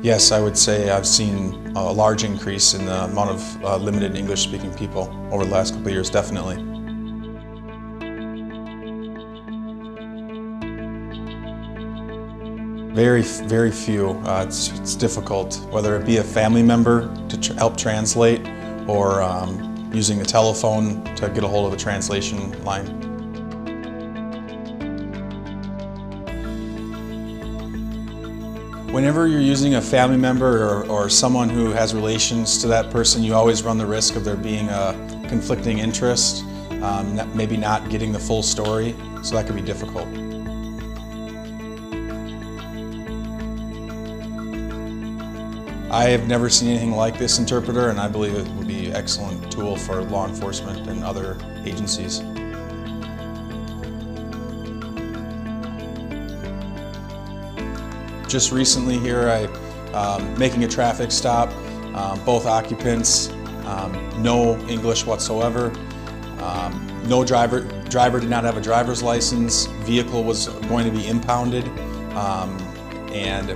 Yes, I would say I've seen a large increase in the amount of limited English-speaking people over the last couple of years, definitely. Very few. It's difficult, whether it be a family member to help translate or using a telephone to get a hold of a translation line. Whenever you're using a family member or someone who has relations to that person, you always run the risk of there being a conflicting interest, maybe not getting the full story, so that could be difficult. I have never seen anything like this interpreter, and I believe it would be an excellent tool for law enforcement and other agencies. Just recently here, making a traffic stop, both occupants, no English whatsoever, no driver did not have a driver's license, vehicle was going to be impounded, and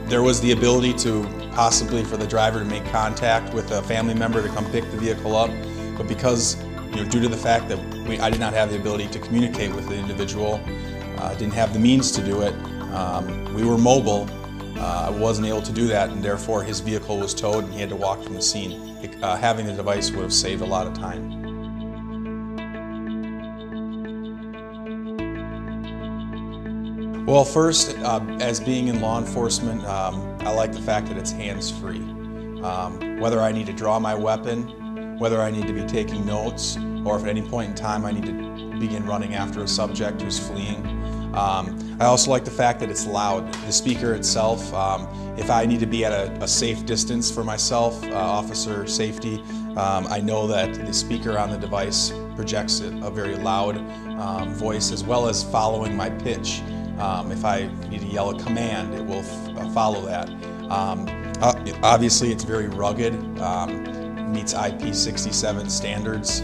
there was the ability to possibly for the driver to make contact with a family member to come pick the vehicle up, but because due to the fact that I did not have the ability to communicate with the individual, didn't have the means to do it, we were mobile. I wasn't able to do that, and therefore his vehicle was towed and he had to walk from the scene. Having the device would have saved a lot of time. Well, first, as being in law enforcement, I like the fact that it's hands-free. Whether I need to draw my weapon, whether I need to be taking notes, or if at any point in time I need to begin running after a subject who's fleeing. I also like the fact that it's loud. The speaker itself, if I need to be at a safe distance for myself, officer safety, I know that the speaker on the device projects a very loud voice, as well as following my pitch. If I need to yell a command, it will follow that. Obviously, it's very rugged, meets IP67 standards.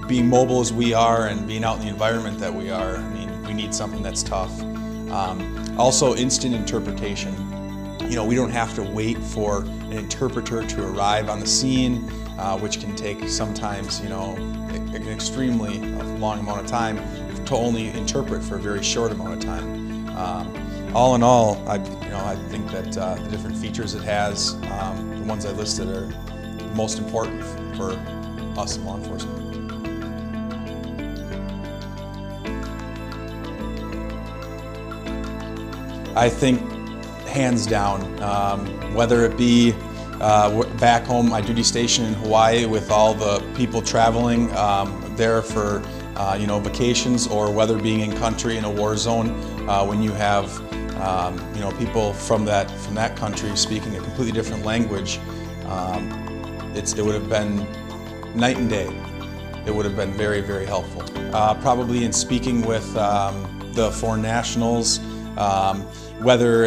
Being mobile as we are and being out in the environment that we are, I mean, we need something that's tough. Also, instant interpretation. We don't have to wait for an interpreter to arrive on the scene, which can take sometimes, an extremely long amount of time to only interpret for a very short amount of time. All in all, I think that the different features it has, the ones I listed, are most important for us in law enforcement. I think hands down, whether it be back home, my duty station in Hawaii with all the people traveling there for vacations, or whether being in country in a war zone when you have people from that country speaking a completely different language, it would have been night and day. It would have been very helpful. Probably in speaking with the foreign nationals. Whether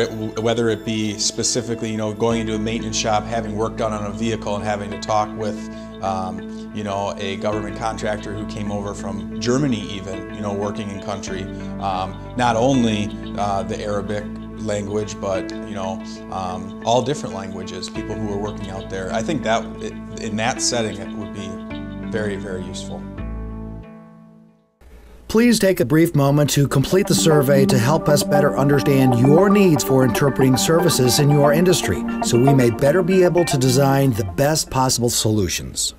it be specifically, going into a maintenance shop, having work done on a vehicle, and having to talk with, a government contractor who came over from Germany, even, working in country. Not only the Arabic language, but all different languages. People who are working out there. I think that in that setting, it would be very useful. Please take a brief moment to complete the survey to help us better understand your needs for interpreting services in your industry, so we may better be able to design the best possible solutions.